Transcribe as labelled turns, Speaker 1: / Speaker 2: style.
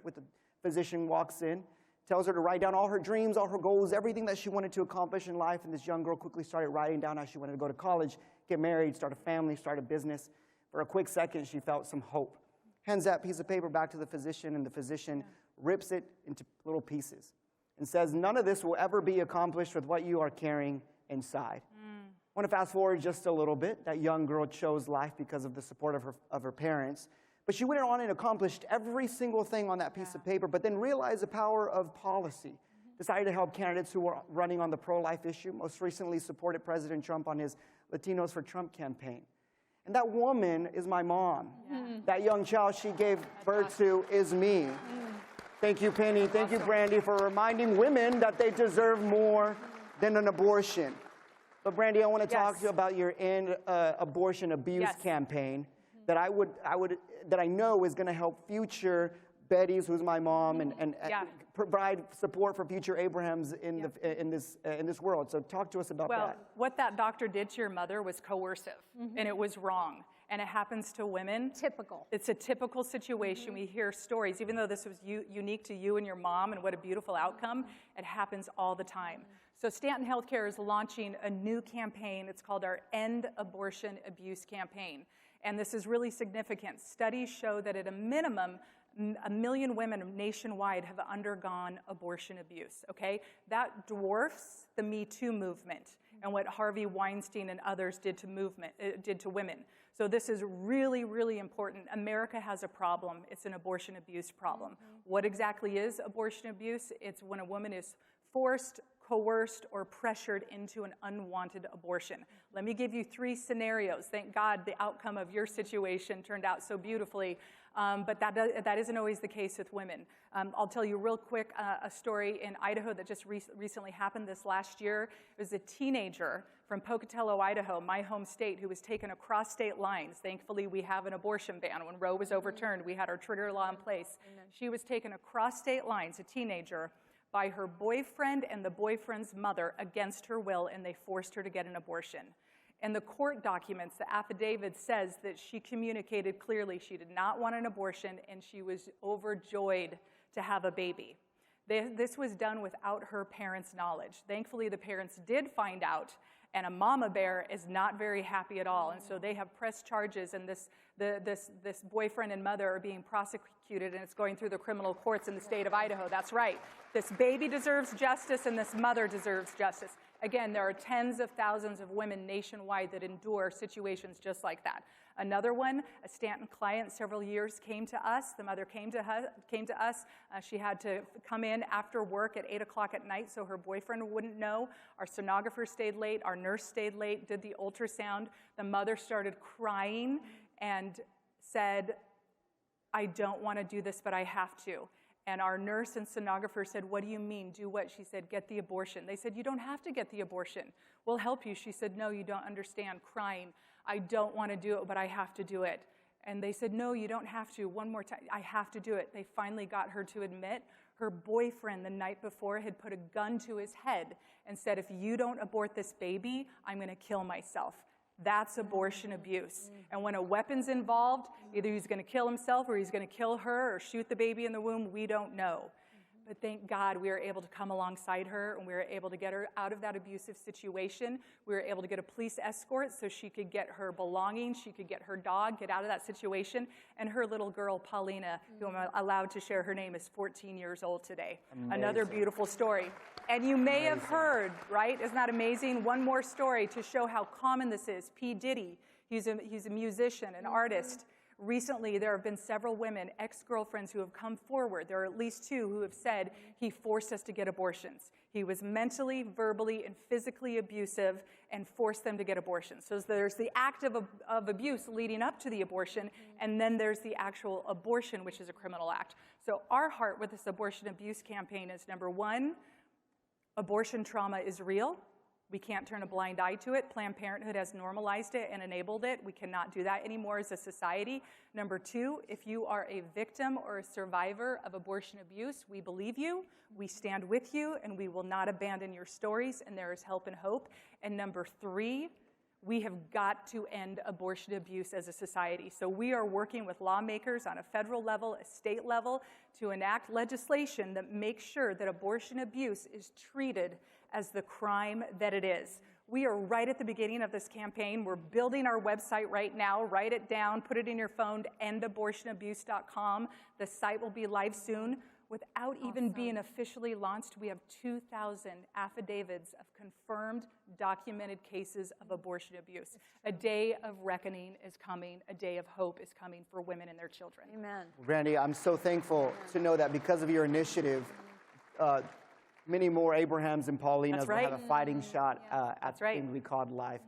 Speaker 1: with the physician walks in, tells her to write down all her dreams, all her goals, everything that she wanted to accomplish in life. And this young girl quickly started writing down how she wanted to go to college, get married, start a family, start a business. For a quick second, she felt some hope. Hands that piece of paper back to the physician, and the physician rips it into little pieces and says, none of this will ever be accomplished with what you are carrying inside. I want to fast forward just a little bit. That young girl chose life because of the support of her parents. But she went on and accomplished every single thing on that piece of paper, but then realized the power of policy. Decided to help candidates who were running on the pro-life issue. Most recently supported President Trump on his Latinos for Trump campaign. And that woman is my mom. That young child she gave birth to is me. Thank you, Penny. Thank you, Brandy, for reminding women that they deserve more than an abortion. But Brandy, I want to talk to you about your End Abortion Abuse campaign that I know is going to help future Betty's, who's my mom, and provide support for future Abrahams in this world. So talk to us about that.
Speaker 2: Well, what that doctor did to your mother was coercive, and it was wrong. And it happens to women.
Speaker 3: Typical.
Speaker 2: It's a typical situation. We hear stories, even though this was unique to you and your mom, and what a beautiful outcome, it happens all the time. So Stanton Healthcare is launching a new campaign. It's called our End Abortion Abuse campaign. And this is really significant. Studies show that at a minimum, 1 million women nationwide have undergone abortion abuse, okay? That dwarfs the Me Too movement and what Harvey Weinstein and others did to women. So this is really, really important. America has a problem. It's an abortion abuse problem. What exactly is abortion abuse? It's when a woman is forced, coerced, or pressured into an unwanted abortion. Let me give you 3 scenarios. Thank God the outcome of your situation turned out so beautifully, but that isn't always the case with women. I'll tell you real quick a story in Idaho that just recently happened this last year. It was a teenager from Pocatello, Idaho, my home state, who was taken across state lines. Thankfully, we have an abortion ban. When Roe was overturned, we had our trigger law in place. She was taken across state lines, a teenager, by her boyfriend and the boyfriend's mother against her will, and they forced her to get an abortion. In the court documents, the affidavit says that she communicated clearly she did not want an abortion, and she was overjoyed to have a baby. This was done without her parents' knowledge. Thankfully, the parents did find out, and a mama bear is not very happy at all. And so they have pressed charges, and this boyfriend and mother are being prosecuted, and it's going through the criminal courts in the state of Idaho. That's right. This baby deserves justice, and this mother deserves justice. Again, there are tens of thousands of women nationwide that endure situations just like that. Another one, a Stanton client several years came to us. The mother came to us. She had to come in after work at 8 o'clock at night so her boyfriend wouldn't know. Our sonographer stayed late. Our nurse stayed late, did the ultrasound. The mother started crying and said, I don't want to do this, but I have to. And our nurse and sonographer said, what do you mean, do what? She said, get the abortion. They said, you don't have to get the abortion. We'll help you. She said, no, you don't understand, crying. I don't want to do it, but I have to do it. And they said, no, you don't have to. One more time, I have to do it. They finally got her to admit her boyfriend the night before had put a gun to his head and said, if you don't abort this baby, I'm going to kill myself. That's abortion abuse. And when a weapon's involved, either he's going to kill himself or he's going to kill her or shoot the baby in the womb, we don't know. But thank God we were able to come alongside her, and we were able to get her out of that abusive situation. We were able to get a police escort so she could get her belongings, she could get her dog, get out of that situation. And her little girl, Paulina, who I'm allowed to share her name, is 14 years old today. Amazing. Another beautiful story. And you may have heard, right? Isn't that amazing? One more story to show how common this is. P. Diddy, he's a musician, an artist. Recently, there have been several women, ex-girlfriends, who have come forward. There are at least 2 who have said, he forced us to get abortions. He was mentally, verbally, and physically abusive and forced them to get abortions. So there's the act of abuse leading up to the abortion, and then there's the actual abortion, which is a criminal act. So our heart with this abortion abuse campaign is, number 1, abortion trauma is real. We can't turn a blind eye to it. Planned Parenthood has normalized it and enabled it. We cannot do that anymore as a society. Number 2, if you are a victim or a survivor of abortion abuse, we believe you, we stand with you, and we will not abandon your stories, and there is help and hope. And number 3, We have got to end abortion abuse as a society. So we are working with lawmakers on a federal level, a state level, to enact legislation that makes sure that abortion abuse is treated as the crime that it is. We are right at the beginning of this campaign. We're building our website right now. Write it down, put it in your phone, endabortionabuse.com. The site will be live soon. Without even being officially launched, we have 2,000 affidavits of confirmed, documented cases of abortion abuse. A day of reckoning is coming. A day of hope is coming for women and their children.
Speaker 3: Amen.
Speaker 1: Brandy, I'm so thankful to know that because of your initiative, many more Abrahams and Paulinas will have a fighting shot at the thing we called life.